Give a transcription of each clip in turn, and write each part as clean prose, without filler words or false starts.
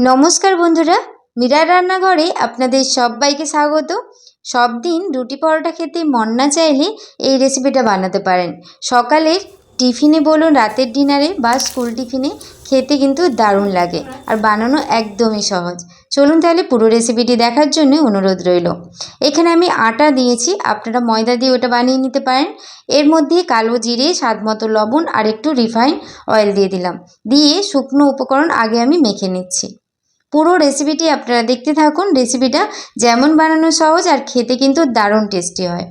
নমস্কার বন্ধুরা, মীরার রান্নাঘরে আপনাদের সবাইকে স্বাগত। সব দিন রুটি পরোটা খেতে মন না চাইলে এই রেসিপিটা বানাতে পারেন। সকালের টিফিনে বলুন, রাতের ডিনারে বা স্কুল টিফিনে খেতে কিন্তু দারুণ লাগে আর বানানো একদমই সহজ। চলুন তাহলে পুরো রেসিপিটি দেখার জন্য অনুরোধ রইল। এখানে আমি আটা দিয়েছি, আপনারা ময়দা দিয়ে ওটা বানিয়ে নিতে পারেন। এর মধ্যে কালো জিরে, স্বাদ মতো লবণ আর একটু রিফাইন অয়েল দিয়ে দিলাম। দিয়ে শুকনো উপকরণ আগে আমি মেখে নিচ্ছি। পুরো রেসিপিটি আপনারা দেখতে থাকুন। রেসিপিটা যেমন বানানো সহজ আর খেতে কিন্তু দারুণ টেস্টি হয়।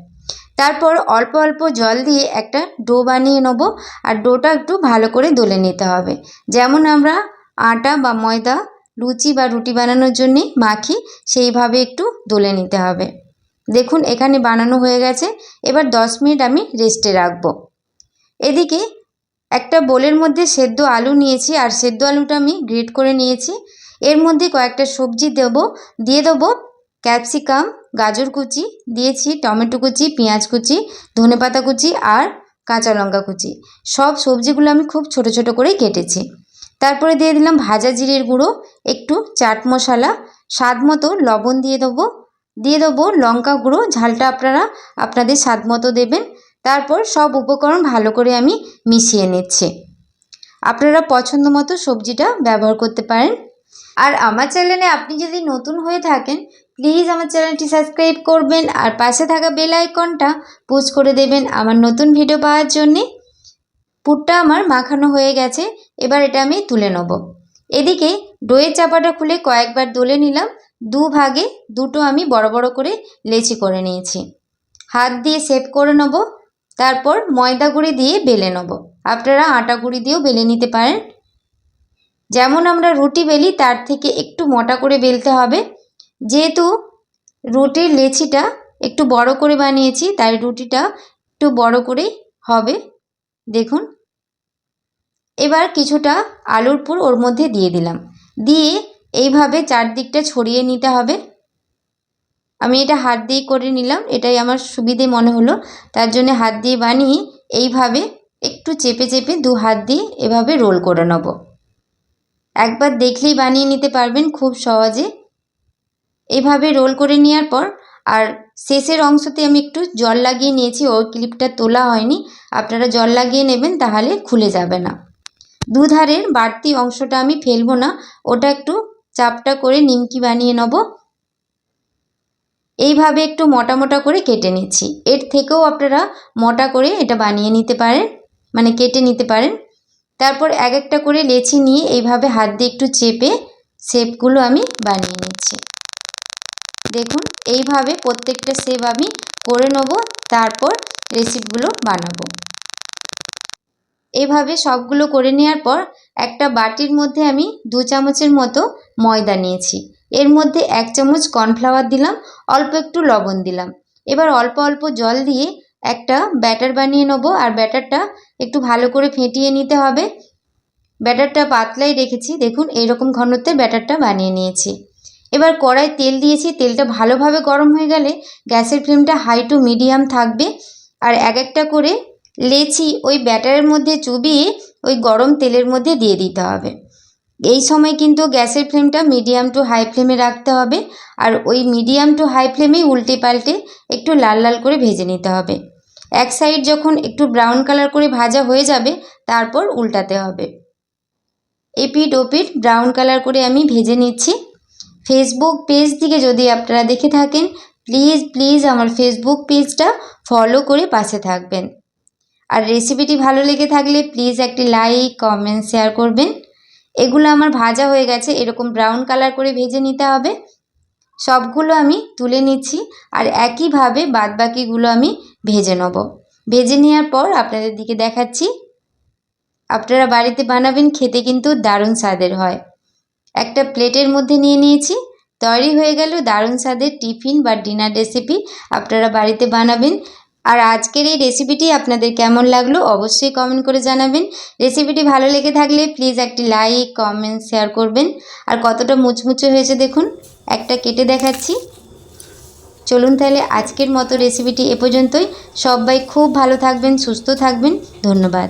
তারপর অল্প অল্প জল দিয়ে একটা ডো বানিয়ে নেব আর ডোটা একটু ভালো করে দলে নিতে হবে। যেমন আমরা আটা বা ময়দা লুচি বা রুটি বানানোর জন্যে মাখি, সেইভাবে একটু দলে নিতে হবে। দেখুন এখানে বানানো হয়ে গেছে। এবার 10 মিনিট আমি রেস্টে রাখবো। এদিকে একটা বোলের মধ্যে সেদ্ধ আলু নিয়েছি আর সেদ্ধ আলুটা আমি গ্রেট করে নিয়েছি। এর মধ্যে কয়েকটা সবজি দিয়ে দেবো ক্যাপসিকাম, গাজর কুচি দিয়েছি, টমেটো কুচি, পেঁয়াজ কুচি, ধনেপাতা কুচি আর কাঁচা লঙ্কা কুচি। সব সবজিগুলো আমি খুব ছোট ছোট করে কেটেছি। তারপরে দিয়ে দিলাম ভাজা জিরের গুঁড়ো, একটু চাট মশলা, স্বাদ মতো লবণ দিয়ে দেবো লঙ্কা গুঁড়ো, ঝালটা আপনারা আপনাদের স্বাদ মতো দেবেন। তারপর সব উপকরণ ভালো করে আমি মিশিয়ে নিচ্ছি। আপনারা পছন্দ মতো সবজিটা ব্যবহার করতে পারেন। আর আমার চ্যানেলে আপনি যদি নতুন হয়ে থাকেন, প্লিজ আমার চ্যানেলটি সাবস্ক্রাইব করবেন আর পাশে থাকা বেল আইকনটা পুশ করে দেবেন আমার নতুন ভিডিও পাওয়ার জন্যে। পুরটা আমার মাখানো হয়ে গেছে, এবার এটা আমি তুলে নেব। এদিকে দইয়ের চাপাটা খুলে কয়েকবার দলে নিলাম। দুভাগে দুটো আমি বড় বড় করে লেচি করে নিয়েছি। হাত দিয়ে শেপ করে নেব। তারপর ময়দা গুঁড়ি দিয়ে বেলে নেব। আপনারা আটা গুঁড়ি দিয়েও বেলে নিতে পারেন। যেমন আমরা রুটি বেলি তার থেকে একটু মোটা করে বেলতে হবে। যেহেতু রুটির লেচিটা একটু বড় করে বানিয়েছি, তাই রুটিটা একটু বড় করেই হবে। দেখুন এবার কিছুটা আলুর পুর ওর মধ্যে দিয়ে দিলাম, দিয়ে এইভাবে চারদিকটা ছড়িয়ে নিতে হবে। আমি এটা হাত দিয়ে করে নিলাম, এটাই আমার সুবিধে মনে হলো, তার জন্য হাত দিয়ে বানিয়ে এইভাবে একটু চেপে চেপে দু হাত দিয়ে এভাবে রোল করে নেব। একবার দেখলেই বানিয়ে নিতে পারবেন খুব সহজে। এইভাবে রোল করে নেওয়ার পর আর শেষের অংশতে আমি একটু জল লাগিয়ে নিয়েছি, ওই ক্লিপটা তোলা হয়নি, আপনারা জল লাগিয়ে নেবেন, তাহলে খুলে যাবে না। দুধারের বাড়তি অংশটা আমি ফেলবো না, ওটা একটু চাপটা করে নিমকি বানিয়ে নেব। এইভাবে একটু মোটা মোটা করে কেটে নিচ্ছি। এর থেকেও আপনারা মোটা করে এটা বানিয়ে নিতে পারেন, মানে কেটে নিতে পারেন। তারপর এক একটা করে লেচি নিয়ে এইভাবে হাত দিয়ে একটু চেপে শেপগুলো আমি বানিয়ে নিচ্ছি। দেখুন এইভাবে প্রত্যেকটা শেপ আমি করে নেব, তারপর রেসিপিগুলো বানাবো। এইভাবে সবগুলো করে নেওয়ার পর একটা বাটির মধ্যে আমি 2 চামচের মতো ময়দা নিয়েছি। এর মধ্যে 1 চামচ কর্নফ্লাওয়ার দিলাম, অল্প একটু লবণ দিলাম। এবার অল্প অল্প জল দিয়ে একটা ব্যাটার বানিয়ে নেব আর ব্যাটারটা একটু ভালো করে ফেটিয়ে নিতে হবে। ব্যাটারটা পাতলাই রেখেছি, দেখুন এইরকম ঘনত্বের ব্যাটারটা বানিয়ে নিয়েছি। এবার কড়াই তেল দিয়েছি, তেলটা ভালোভাবে গরম হয়ে গেলে গ্যাসের ফ্লেমটা হাই টু মিডিয়াম থাকবে আর এক একটা করে লেচি ওই ব্যাটারের মধ্যে চুবিয়ে ওই গরম তেলের মধ্যে দিয়ে দিতে হবে। এই সময় কিন্তু গ্যাসের ফ্লেমটা মিডিয়াম টু হাই ফ্লেমে রাখতে হবে আর ওই মিডিয়াম টু হাই ফ্লেমেই উল্টে পাল্টে একটু লাল লাল করে ভেজে নিতে হবে। এক সাইড যখন একটু ব্রাউন কালার করে ভাজা হয়ে যাবে, তারপর উল্টাতে হবে। এপিঠ ওপিঠ ব্রাউন কালার করে আমি ভেজে নিচ্ছি। ফেসবুক পেজ থেকে যদি আপনারা দেখে থাকেন, প্লিজ আমার ফেসবুক পেজটা ফলো করে পাশে থাকবেন। আর রেসিপিটি ভালো লেগে থাকলে প্লিজ একটি লাইক, কমেন্ট, শেয়ার করবেন। এগুলো আমার ভাজা হয়ে গেছে, এরকম ব্রাউন কালার করে ভেজে নিতে হবে। সবগুলো আমি তুলে নিচ্ছি আর একইভাবে বাদবাকিগুলো আমি ভেজে নেব। ভেজে নেওয়ার পর আপনাদের দিকে দেখাচ্ছি। আপনারা বাড়িতে বানাবেন, খেতে কিন্তু দারুণ স্বাদের হয়। একটা প্লেটের মধ্যে নিয়ে নিয়েছি। তৈরি হয়ে গেল দারুণ স্বাদের টিফিন বা ডিনার রেসিপি। আপনারা বাড়িতে বানাবেন। আর আজকের এই রেসিপিটি আপনাদের কেমন লাগলো অবশ্যই কমেন্ট করে জানাবেন। রেসিপিটি ভালো লেগে থাকলে প্লিজ একটি লাইক, কমেন্ট, শেয়ার করবেন। আর কতটা মুচমুচে হয়েছে দেখুন, একটা কেটে দেখাচ্ছি। চলুন তাহলে আজকের মতো রেসিপিটি এ পর্যন্তই। সবাই খুব ভালো থাকবেন, সুস্থ থাকবেন। ধন্যবাদ।